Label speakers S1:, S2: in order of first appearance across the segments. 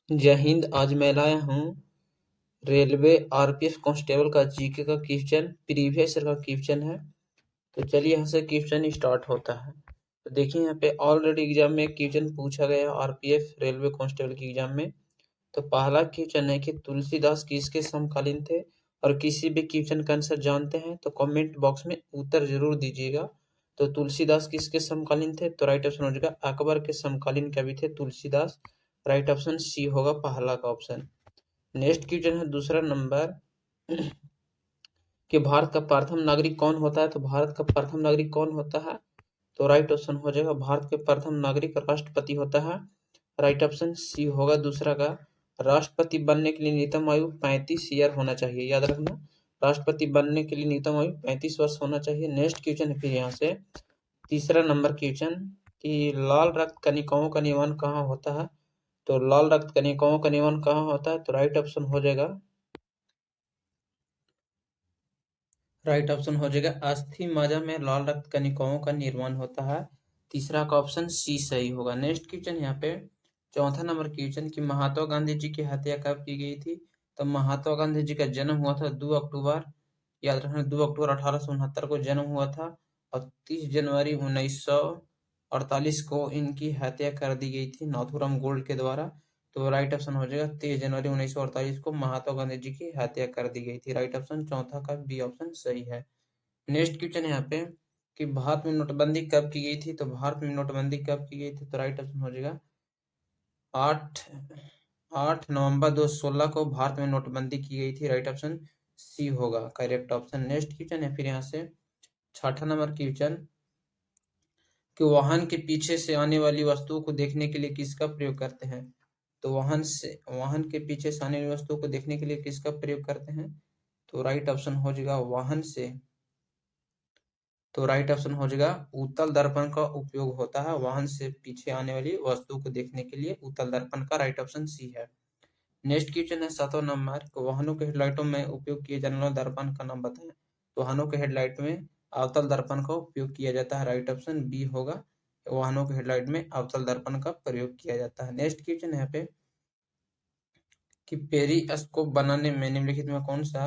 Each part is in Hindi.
S1: जय हिंद। आज मैं लाया हूँ रेलवे आरपीएफ कांस्टेबल का जीके का क्वेश्चन, प्रीवियस ईयर का क्वेश्चन है। तो चलिए यहाँ से क्वेश्चन स्टार्ट होता है। तो देखिए यहाँ पे ऑलरेडी एग्जाम में क्वेश्चन पूछा गया आरपीएफ रेलवे कांस्टेबल के एग्जाम में। तो पहला क्वेश्चन है कि तुलसीदास किसके समकालीन थे, और किसी भी क्वेश्चन का आंसर जानते हैं तो कमेंट बॉक्स में उत्तर जरूर दीजिएगा। तो तुलसीदास किसके समकालीन थे, तो राइट ऑप्शन हो जाएगा अकबर के समकालीन कवि थे तुलसीदास। राइट ऑप्शन सी होगा पहला का ऑप्शन। नेक्स्ट क्वेश्चन है दूसरा नंबर कि भारत का प्रथम नागरिक कौन होता है, तो भारत का प्रथम नागरिक कौन होता है, तो राइट ऑप्शन हो जाएगा भारत के प्रथम नागरिक राष्ट्रपति होता है। राइट ऑप्शन सी होगा दूसरा का। राष्ट्रपति बनने के लिए न्यूनतम आयु 35 ईयर होना चाहिए, याद रखना। राष्ट्रपति बनने के लिए न्यूनतम आयु 35 वर्ष होना चाहिए। नेक्स्ट क्वेश्चन है फिर यहाँ से तीसरा नंबर क्वेश्चन कि लाल रक्त कणिकाओं का निर्माण कहाँ होता है, तो लाल रक्त कणिकाओं का निर्माण कहाँ होता है, तो राइट ऑप्शन हो जाएगा अस्थि मज्जा में लाल रक्त कणिकाओं का निर्माण होता है। तीसरा का ऑप्शन सी सही होगा। नेक्स्ट क्वेश्चन यहाँ पे चौथा नंबर क्वेश्चन कि महात्मा गांधी जी की हत्या कब की गई थी, तो महात्मा गांधी जी का जन्म हुआ था 2 अक्टूबर, याद रखना 2 अक्टूबर 1869 को जन्म हुआ था, और 30 जनवरी 1948 को इनकी हत्या कर दी गई थी नाथूराम गोल्ड के द्वारा। तो राइट ऑप्शन हो जाएगा 23 जनवरी 1948 को महात्मा गांधी जी की हत्या कर दी गई थी। राइट ऑप्शन चौथा का बी ऑप्शन सही है। नेक्स्ट क्वेश्चन है यहाँ पे कि भारत में नोटबंदी कब की गई थी, तो भारत में नोटबंदी कब की गई थी, तो राइट ऑप्शन हो जाएगा 8 नवंबर 2016 को भारत में नोटबंदी की गई थी। राइट ऑप्शन सी होगा करेक्ट ऑप्शन। नेक्स्ट क्वेश्चन है फिर यहाँ से छठा नंबर क्वेश्चन कि वाहन के पीछे से आने वाली वस्तुओं को देखने के लिए किसका प्रयोग करते हैं, तो वाहन के पीछे से आने वाली वस्तुओं को देखने के लिए किसका प्रयोग करते हैं, तो राइट ऑप्शन हो जाएगा वाहन से, तो राइट ऑप्शन हो जाएगा उत्तल दर्पण का उपयोग होता है वाहन से पीछे आने वाली वस्तु को देखने के लिए, उत्तल दर्पण का राइट ऑप्शन सी है। नेक्स्ट क्वेश्चन है 7वां नंबर, वाहनों के हेडलाइटों में उपयोग किए जाने वाले दर्पण का नाम बताएं, तो वाहनों के हेडलाइट में अवतल दर्पण का उपयोग किया जाता है। राइट ऑप्शन बी होगा, वाहनों के हेडलाइट में अवतल दर्पण का प्रयोग किया जाता है। नेक्स्ट क्वेश्चन है यहाँ पे कि पेरिस्कोप बनाने में निम्नलिखित में कौन सा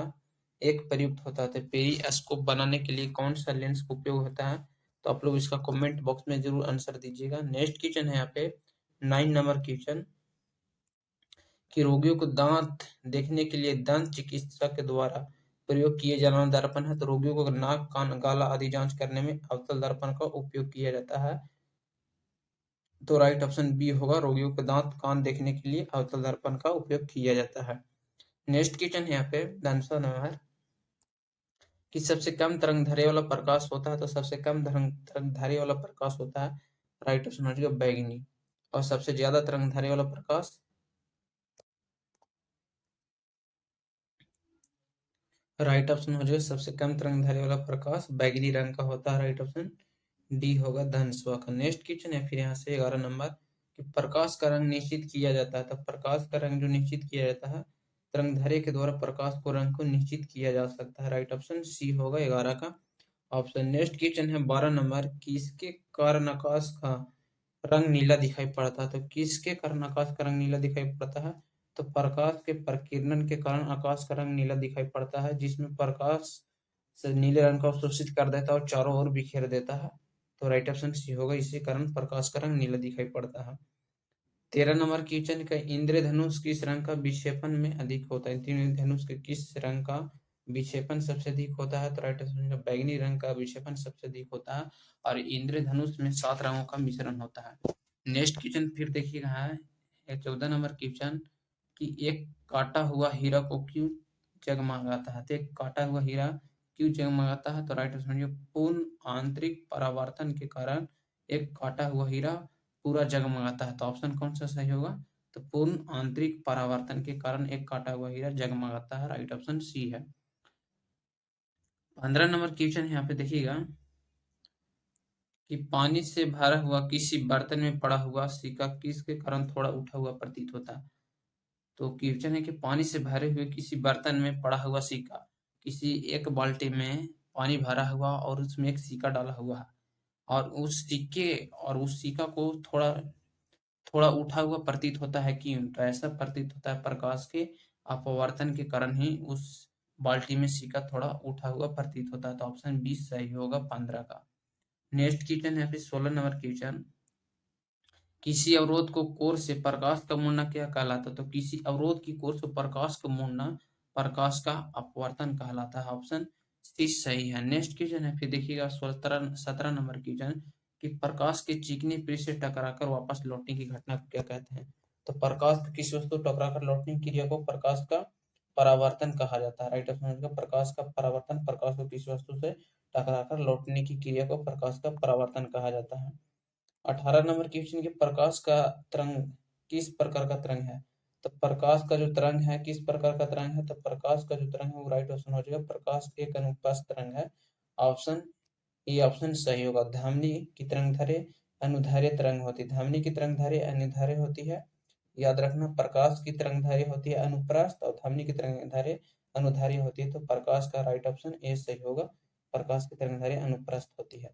S1: एक प्रयुक्त होता है, तो पेरिस्कोप बनाने के लिए कौन सा लेंस का उपयोग होता है, तो आप लोग इसका कमेंट बॉक्स में जरूर आंसर दीजिएगा। नेक्स्ट क्वेश्चन है यहाँ पे 9 नंबर क्वेश्चन कि रोगियों को दांत देखने के लिए दंत चिकित्सक के द्वारा प्रयोग किए जाने वाला दर्पण है, तो रोगियों को नाक कान गाला आदि जांच करने में अवतल दर्पण का उपयोग किया जाता है। तो राइट ऑप्शन बी होगा, रोगियों को दांत कान देखने के लिए अवतल दर्पण का उपयोग किया जाता है। नेक्स्ट क्वेश्चन है यहाँ पे 10वां नंबर कि सबसे कम तरंग दैर्ध्य वाला प्रकाश होता है, तो सबसे कम तरंग दैर्ध्य वाला प्रकाश होता है राइट ऑप्शन हो जाएगा बैगनी, और सबसे ज्यादा तरंग दैर्ध्य वाला प्रकाश राइट ऑप्शन हो जाएगा सबसे कम तरंग दैर्ध्य वाला प्रकाश बैगनी रंग का होता है। राइट ऑप्शन डी होगा धनस्वा का। नेक्स्ट क्वेश्चन है फिर यहाँ से 11 नंबर कि प्रकाश का रंग निश्चित किया जाता है, तो प्रकाश का रंग जो निश्चित किया जाता है तरंग दैर्ध्य के द्वारा प्रकाश को रंग को निश्चित किया जा सकता है। राइट ऑप्शन सी होगा 11 का ऑप्शन। नेक्स्ट क्वेश्चन है 12 नंबर किसके कारण आकाश का रंग नीला दिखाई पड़ता है, तो किसके कारण आकाश का रंग नीला दिखाई पड़ता है, तो प्रकाश के प्रकीर्णन के कारण आकाश का रंग नीला दिखाई पड़ता है, जिसमें प्रकाश से नीले रंग को अवशोषित कर देता है और चारों ओर बिखेर देता है। तो राइट ऑप्शन सी होगा, इसी कारण प्रकाश का रंग नीला दिखाई पड़ता है। 13 नंबर क्वेश्चन का इंद्रधनुष किस रंग का विक्षेपण में अधिक होता है, इंद्रधनुष के किस रंग का विक्षेपण सबसे अधिक होता है, तो राइट ऑप्शन बैगनी रंग का विक्षेपण सबसे अधिक होता है, और इंद्रधनुष में 7 रंगों का मिश्रण होता है। नेक्स्ट क्वेश्चन फिर देखिएगा है 14 नंबर क्वेश्चन कि एक काटा हुआ हीरा को क्यों जगमगाता है, तो एक काटा हुआ हीरा क्यों जगमगाता है, तो राइट ऑप्शन पूर्ण आंतरिक परावर्तन के कारण एक काटा हुआ हीरा पूरा जगमगाता है। तो ऑप्शन कौन सा सही होगा, तो पूर्ण आंतरिक परावर्तन के कारण एक काटा हुआ हीरा जगमगाता है। राइट ऑप्शन सी है। 15 नंबर क्वेश्चन यहाँ पे देखिएगा कि पानी से भरा हुआ किसी बर्तन में पड़ा हुआ सिक्का किसके कारण थोड़ा उठा हुआ प्रतीत होता है, तो क्वेश्चन है कि पानी से भरे हुए किसी बर्तन में पड़ा हुआ सिक्का, किसी एक बाल्टी में पानी भरा हुआ और उसमें एक सिक्का डाला हुआ है, और उस सिक्का को थोड़ा थोड़ा उठा हुआ प्रतीत होता है, क्यों? तो ऐसा प्रतीत होता है प्रकाश के अपवर्तन के कारण ही उस बाल्टी में सिक्का थोड़ा उठा हुआ प्रतीत होता है। तो ऑप्शन 20 सही होगा 15 का। नेक्स्ट क्वेश्चन है फिर 16 नंबर क्वेश्चन, किसी अवरोध को कोर से प्रकाश का मुड़ना क्या कहलाता है? तो किसी अवरोध की कोर से प्रकाश का मुड़ना प्रकाश का अपवर्तन कहलाता है। ऑप्शन सी सही है। नेक्स्ट क्वेश्चन है फिर देखिएगा 17 नंबर क्वेश्चन, कि प्रकाश के चीकने पृष्ठ से टकराकर वापस लौटने की घटना को क्या कहते हैं? तो प्रकाश के किसी वस्तु टकराकर लौटने की क्रिया को प्रकाश का परावर्तन कहा जाता है। राइट ऑप्शन का प्रकाश का परावर्तन, प्रकाश को किसी वस्तु से टकराकर लौटने की क्रिया को प्रकाश का परावर्तन कहा जाता है। 18 नंबर क्वेश्चन, के प्रकाश का तरंग किस प्रकार का तरंग है? तो प्रकाश का जो तरंग है किस प्रकार का तरंग है? तो प्रकाश का जो तरंग है वो राइट ऑप्शन हो जाएगा, प्रकाश एक अनुप्रस्थ तरंग है। ऑप्शन ये ऑप्शन सही होगा। धमनी की तरंगदैर्घ्य अनुदैर्घ्य तरंग होती है, धमनी की तरंगदैर्घ्य अनुदैर्घ्य होती है। याद रखना, प्रकाश की तरंगदैर्घ्य होती है अनुप्रस्थ और धमनी की तरंगदैर्घ्य अनुदैर्घ्य होती है। तो प्रकाश का राइट ऑप्शन ए सही होगा, प्रकाश की तरंगदैर्घ्य अनुप्रस्थ होती है।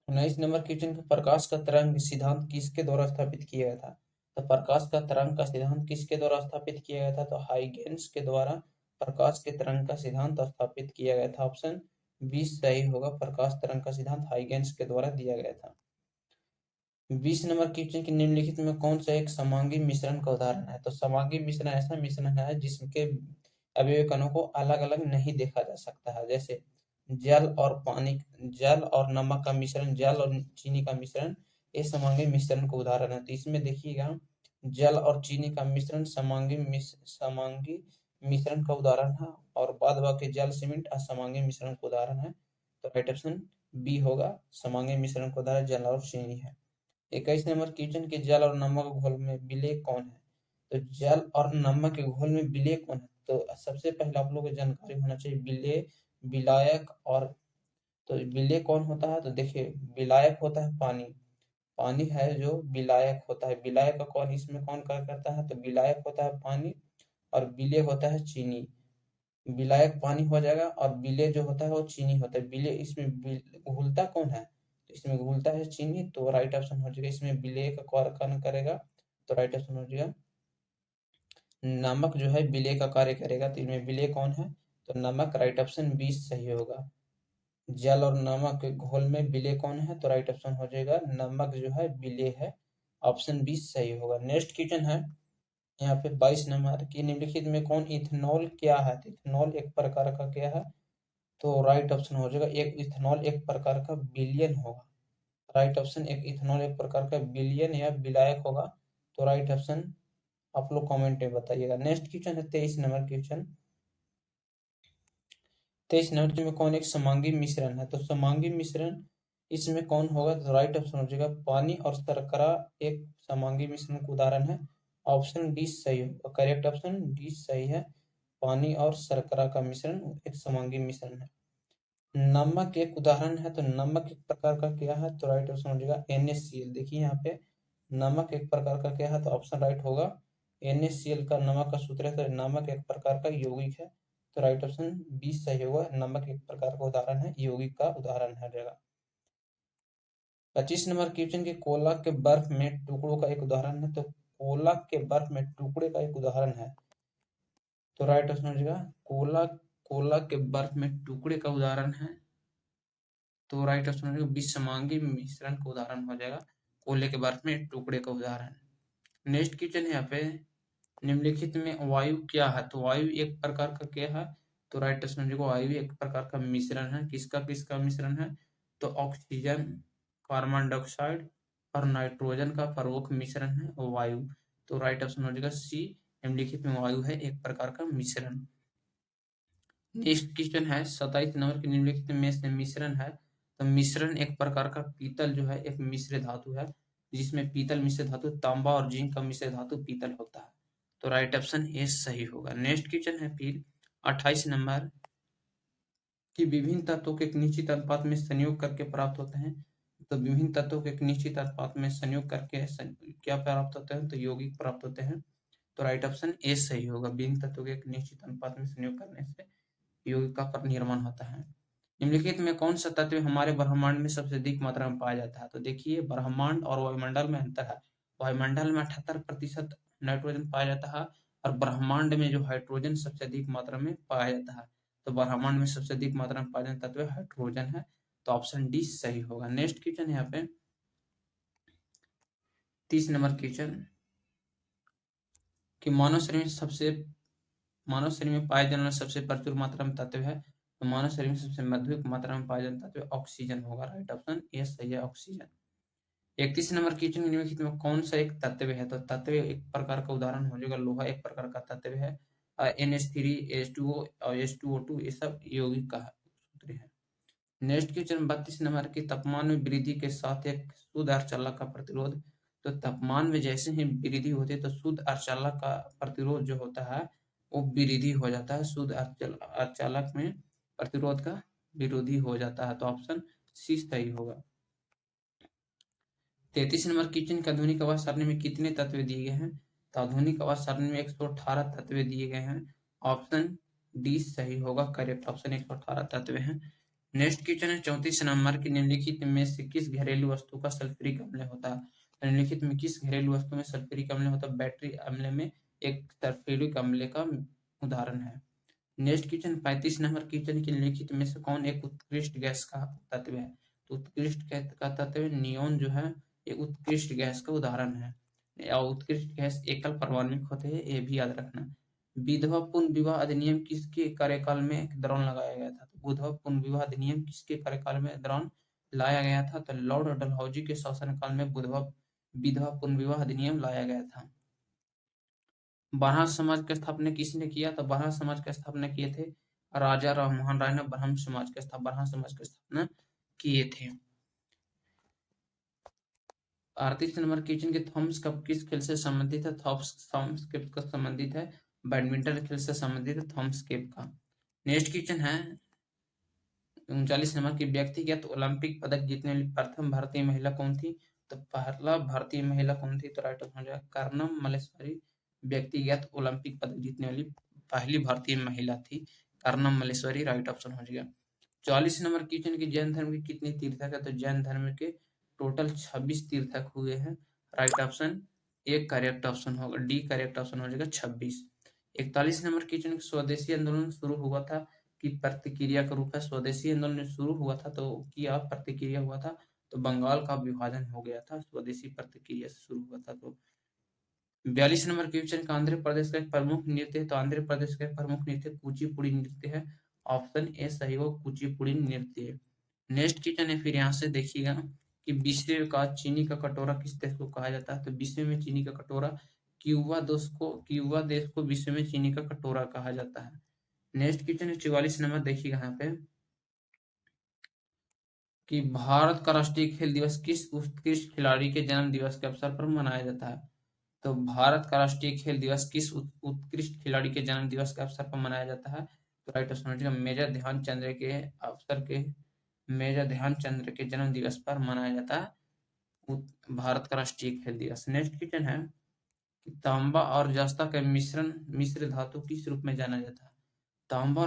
S1: 19 नंबर क्वेश्चन, प्रकाश का तरंग सिद्धांत किसके द्वारा स्थापित किया गया था? तो प्रकाश का तरंग का सिद्धांत किसके द्वारा स्थापित किया गया था? तो हाइगेंस के द्वारा प्रकाश के तरंग का सिद्धांत स्थापित किया गया था। ऑप्शन 20 सही होगा, प्रकाश तरंग का सिद्धांत हाइगेंस के द्वारा दिया गया था। 20 नंबर क्वेश्चन, की निम्नलिखित में कौन सा एक समांगी मिश्रण का उदाहरण है? तो समांगी मिश्रण ऐसा मिश्रण है जिसके अवयव कणों को अलग अलग नहीं देखा जा सकता है। जैसे जल और पानी, जल और नमक का मिश्रण, जल और चीनी का मिश्रण, ये समांगी मिश्रण का उदाहरण है। तो इसमें देखिएगा जल और चीनी का मिश्रण समांगी मिश्रण का उदाहरण है, और बाद बाकी जल सीमेंट असमांगी मिश्रण का उदाहरण है। तो राइट ऑप्शन बी होगा, समांगी मिश्रण का उदाहरण जल और चीनी है। 21 नंबर क्वेश्चन, के जल और नमक घोल में विलेय कौन है? तो जल और नमक के घोल में विलेय कौन है? तो सबसे पहले आप लोगों को जानकारी होना चाहिए विलेय, विलायक और, तो विलेय कौन होता है? तो देखिए विलायक होता है पानी, पानी है जो विलायक होता है। विलायक का कौन इसमें कौन कार्य करता है? तो विलायक होता है पानी, और विलेय होता है चीनी। विलायक पानी हो जाएगा और विलेय जो होता है वो चीनी होता है। विलेय इसमें घुलता कौन है? तो इसमें घुलता है चीनी, तो राइट ऑप्शन हो जाएगा इसमें विलेय का कार्य करेगा। तो राइट ऑप्शन हो जाएगा नमक जो है विलेय का कार्य करेगा। तो इनमें विलेय कौन है? तो नमक, राइट ऑप्शन 20 सही होगा। जल और नमक के घोल में विलेय कौन है? तो राइट ऑप्शन हो जाएगा नमक जो है विलेय है, ऑप्शन 20 सही होगा। नेक्स्ट क्वेश्चन है यहाँ पे 22 नंबर, की निम्नलिखित में कौन इथेनॉल क्या है? तो इथेनॉल एक प्रकार का क्या है? तो राइट ऑप्शन हो जाएगा एक इथेनॉल एक प्रकार का विलयन होगा। राइट ऑप्शन एक इथेनॉल एक प्रकार का विलयन या विलायक होगा। तो राइट ऑप्शन आप लोग कमेंट में बताइएगा। नेक्स्ट क्वेश्चन है 23 नंबर क्वेश्चन, 23 नंबर में कौन एक समांगी मिश्रण है? तो समांगी मिश्रण इसमें कौन होगा? तो राइट ऑप्शन हो जाएगा पानी और शर्करा एक समांगी मिश्रण का उदाहरण है। ऑप्शन डी सही होगा, करेक्ट ऑप्शन डी सही है, पानी और शर्करा का मिश्रण एक समांगी मिश्रण है। नमक एक उदाहरण है, तो नमक एक प्रकार का क्या है? तो राइट ऑप्शन हो जाएगा NaCl। देखिए यहाँ पे नमक एक प्रकार का क्या है? तो ऑप्शन राइट होगा NaCl का नमक का सूत्र है। तो नमक एक प्रकार का यौगिक है। तो राइट ऑप्शन बी सही होगा, नमक एक प्रकार का उदाहरण है, यौगिक का उदाहरण है जाएगा। 25 नंबर क्वेश्चन, के कोला के बर्फ में टुकड़ों का एक उदाहरण है। तो कोला के बर्फ में टुकड़े का एक उदाहरण है। तो राइट ऑप्शन हो जाएगा कोला, कोला के बर्फ में टुकड़े का उदाहरण है। तो राइट ऑप्शन हो जाएगा विषमांगी मिश्रण का उदाहरण हो जाएगा कोले के बर्फ में टुकड़े का उदाहरण। नेक्स्ट क्वेश्चन है यहाँ पे, निम्नलिखित में वायु क्या है? तो वायु एक प्रकार का क्या है? तो राइट ऑप्शन हो जाएगा वायु एक प्रकार का मिश्रण है। किसका किसका मिश्रण है? तो ऑक्सीजन, कार्बन डाइऑक्साइड और नाइट्रोजन का प्रमुख मिश्रण है वायु। तो राइट ऑप्शन हो जाएगा सी, निम्नलिखित में वायु है एक प्रकार का मिश्रण। नेक्स्ट क्वेश्चन है 27 नंबर के, निम्नलिखित में से मिश्रण है। तो मिश्रण एक प्रकार का पीतल जो है एक मिश्र धातु है, जिसमें पीतल मिश्र धातु तांबा और जिंक का मिश्र धातु पीतल होता है। तो राइट ऑप्शन ए सही होगा। नेक्स्ट क्वेश्चन है फिर 28 नंबर, कि विभिन्न तत्वों के एक निश्चित अनुपात में संयोग करके प्राप्त होते हैं। तो विभिन्न तत्वों के एक निश्चित अनुपात में संयोग करके क्या प्राप्त होते हैं? तो यौगिक प्राप्त होते हैं। तो राइट ऑप्शन ए सही होगा, विभिन्न तत्वों के एक निश्चित अनुपात में संयोग करने से यौगिक का निर्माण होता है। निम्नलिखित में कौन सा तत्व हमारे ब्रह्मांड में सबसे अधिक मात्रा में पाया जाता है? तो देखिए ब्रह्मांड और वायुमंडल में अंतर है। वायुमंडल में 78% नाइट्रोजन पाया जाता है और ब्रह्मांड में जो हाइड्रोजन सबसे अधिक मात्रा में पाया जाता है। तो ब्रह्मांड में सबसे अधिक मात्रा में पाया जाता तत्व हाइड्रोजन है। तो ऑप्शन डी सही होगा। नेक्स्ट क्वेश्चन यहाँ पे 30 नंबर क्वेश्चन कि मानव शरीर में पाए जाने वाला सबसे प्रचुर मात्रा में तत्व है। तो मानव शरीर में सबसे अधिक मात्रा में पाया जाने तत्व ऑक्सीजन होगा। राइट ऑप्शन ये सही है, ऑक्सीजन। 31 नंबर क्वेश्चन निम्नलिखित में कौन सा एक तत्व है? तो तत्व एक प्रकार का उदाहरण हो जाएगा लोहा एक प्रकार का तत्व है। NH3 H2O और H2O2 ये सब यौगिक का सूत्र है। नेक्स्ट क्वेश्चन 32 नंबर के तापमान में वृद्धि के साथ एक शुद्ध अर्धचालक का प्रतिरोध। तो तापमान में जैसे ही वृद्धि होती है तो शुद्ध अर्धचालक का प्रतिरोध जो होता है वो वृद्धि हो जाता है। शुद्ध अर्धचालक में प्रतिरोध का विरोधी हो जाता है। तो ऑप्शन सी सही होगा। 33 नंबर क्वेश्चन के आधुनिक आवाज सारणी में कितने तत्व दिए गए हैं? तो आधुनिक आवाज सारणी में 118 तत्व दिए गए हैं। ऑप्शन डी सही होगा, करेक्ट ऑप्शन 118 तत्व हैं। नेक्स्ट क्वेश्चन है 34 नंबर की निम्नलिखित में से किस घरेलू वस्तु का सल्फ्यूरिक अम्ल होता है? निम्नलिखित में किस घरेलू वस्तु में सल्फ्यूरिक अम्ल होता है? बैटरी अम्ल में एक सल्फ्यूरिक अम्ल का उदाहरण है। नेक्स्ट क्वेश्चन 35 नंबर क्वेश्चन की निम्नलिखित में से कौन एक उत्कृष्ट गैस का तत्व है? तो उत्कृष्ट का तत्व नियोन जो है ये उत्कृष्ट गैस का उदाहरण है। या उत्कृष्ट गैस एकल परमाणुक होते हैं, ये भी याद रखना। विधवा पुनः विवाह अधिनियम किसके कार्यकाल में दौरान लगाया गया था? तो विधवा पुनः विवाह अधिनियम किसके कार्यकाल में दौरान लाया गया था? तो लॉर्ड डलहौजी के शासनकाल में विधवा पुनः विवाह अधिनियम लाया गया था। ब्राह्मण समाज की स्थापना किसने किया? तो ब्राह्मण समाज की स्थापना किए थे राजा राममोहन राय ने। ब्राह्मण समाज की स्थापना किए थे। 38 नंबर क्वेश्चन के थॉमस कप किस खेल से संबंधित है? थॉमस कप का संबंधित है बैडमिंटन खेल से संबंधित है थॉमस कप का। नेक्स्ट क्वेश्चन है 39 नंबर की व्यक्तिगत ओलंपिक पदक जीतने वाली प्रथम भारतीय महिला कौन थी? तो पहला भारतीय महिला कौन थी? तो राइट ऑप्शन हो जाएगा कर्णम मल्लेश्वरी। व्यक्तिगत ओलंपिक पदक जीतने वाली पहली भारतीय महिला थी कर्णम मल्लेश्वरी। राइट ऑप्शन हो जाएगा। 44 नंबर क्वेश्चन की जैन धर्म के कितने तीर्थक है? तो जैन धर्म के टोटल 26 तीर्थक हुए हैं। राइट ऑप्शन एक करेक्ट ऑप्शन होगा, डी करेक्ट ऑप्शन हो जाएगा 26। 41 नंबर क्वेश्चन स्वदेशी आंदोलन शुरू हुआ था कि प्रतिक्रिया का रूप है? स्वदेशी आंदोलन शुरू हुआ था तो क्या प्रतिक्रिया हुआ था? तो बंगाल का विभाजन हो गया था, स्वदेशी प्रतिक्रिया से शुरू हुआ था। तो 42 नंबर क्वेश्चन का आंध्र प्रदेश का एक प्रमुख नृत्य है? तो आंध्र प्रदेश का एक प्रमुख नृत्य कुचिपुड़ी नृत्य है। ऑप्शन ए सही हो, कुचिपुड़ी नृत्य। नेक्स्ट क्वेश्चन है फिर यहाँ से देखिएगा कि विश्व का चीनी का कटोरा किस देश को कहा जाता है? तो विश्व में चीनी का कटोरा क्यूबा देश को विश्व में चीनी का कटोरा कहा जाता है। नेक्स्ट क्वेश्चन है 44 नंबर देखिएगा यहाँ पे कि भारत का राष्ट्रीय खेल दिवस किस उत्कृष्ट खिलाड़ी के जन्म दिवस के अवसर पर मनाया जाता है? तो भारत का राष्ट्रीय खेल दिवस किस उत्कृष्ट खिलाड़ी के जन्म दिवस के अवसर पर मनाया जाता है? तो राइट ऑप्शन हो जाएगा मेजर ध्यानचंद्र के जन्म दिवस पर मनाया जाता है भारत का राष्ट्रीय खेल दिवस। नेक्स्ट क्वेश्चन है कि तांबा और जस्ता का मिश्र धातु किस रूप में जाना जाता है? तांबा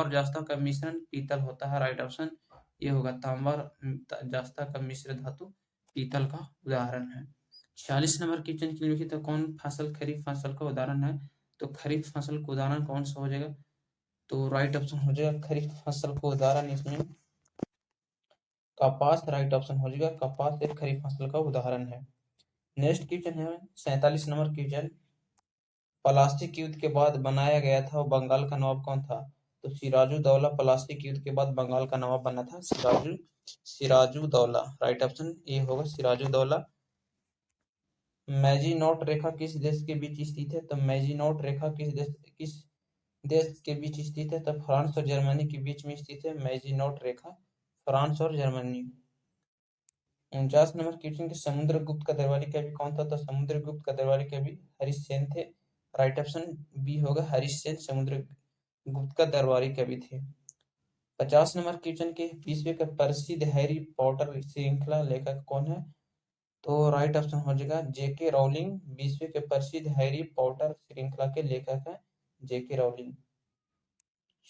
S1: और जस्ता का मिश्रण पीतल होता है। राइट ऑप्शन ये होगा, तांबा और जस्ता का मिश्र धातु पीतल का उदाहरण है। 46 नंबर क्वेश्चन के लिए तो कौन फसल खरीफ फसल का उदाहरण है? तो खरीफ फसल का उदाहरण कौन सा हो जाएगा? तो राइट ऑप्शन हो जाएगा खरीफ फसल का उदाहरण इसमें कपास। राइट ऑप्शन हो जाएगा, कपास एक खरीफ फसल का उदाहरण है। नेक्स्ट क्वेश्चन है 47 नंबर क्वेश्चन प्लास्टिक युद्ध के बाद बनाया गया था वो बंगाल का नवाब कौन था? तो सिराजुद्दौला प्लास्टिक युद्ध के बाद बंगाल का नवाब बना था सिराजुद्दौला। राइट ऑप्शन ए होगा सिराजुद्दौला। मैजिनॉट रेखा किस देश के बीच स्थित है? तो मैजिनॉट रेखा किस देश के बीच स्थित है? तो फ्रांस और जर्मनी के बीच में स्थित है मैजिनॉट रेखा, फ्रांस और जर्मनी। 49 नंबर क्वेश्चन के समुद्रगुप्त का दरबारी कवि कौन था? तो समुद्रगुप्त का दरबारी कवि हरिश्चंद्र थे। राइट ऑप्शन बी होगा, हरिश्चंद्र समुद्रगुप्त का दरबारी कवि थे। 50 नंबर क्वेश्चन के विश्व का प्रसिद्ध हैरी पॉटर श्रृंखला लेखक कौन है? तो राइट ऑप्शन हो जाएगा जेके राउलिंग। विश्व के प्रसिद्ध हैरी पॉटर श्रृंखला के लेखक है जेके राउलिंग।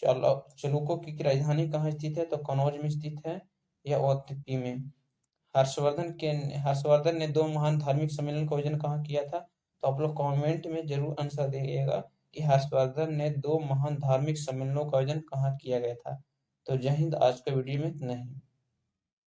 S1: चालुक्यों की राजधानी कहाँ स्थित है? तो कनौज में स्थित है या ओत्ती में। हर्षवर्धन ने दो महान धार्मिक सम्मेलन का आयोजन कहाँ किया था? तो आप लोग कमेंट में जरूर आंसर दीजिएगा कि हर्षवर्धन ने दो महान धार्मिक सम्मेलनों का आयोजन कहाँ किया गया था। तो जय हिंद। आज का वीडियो में इतना ही।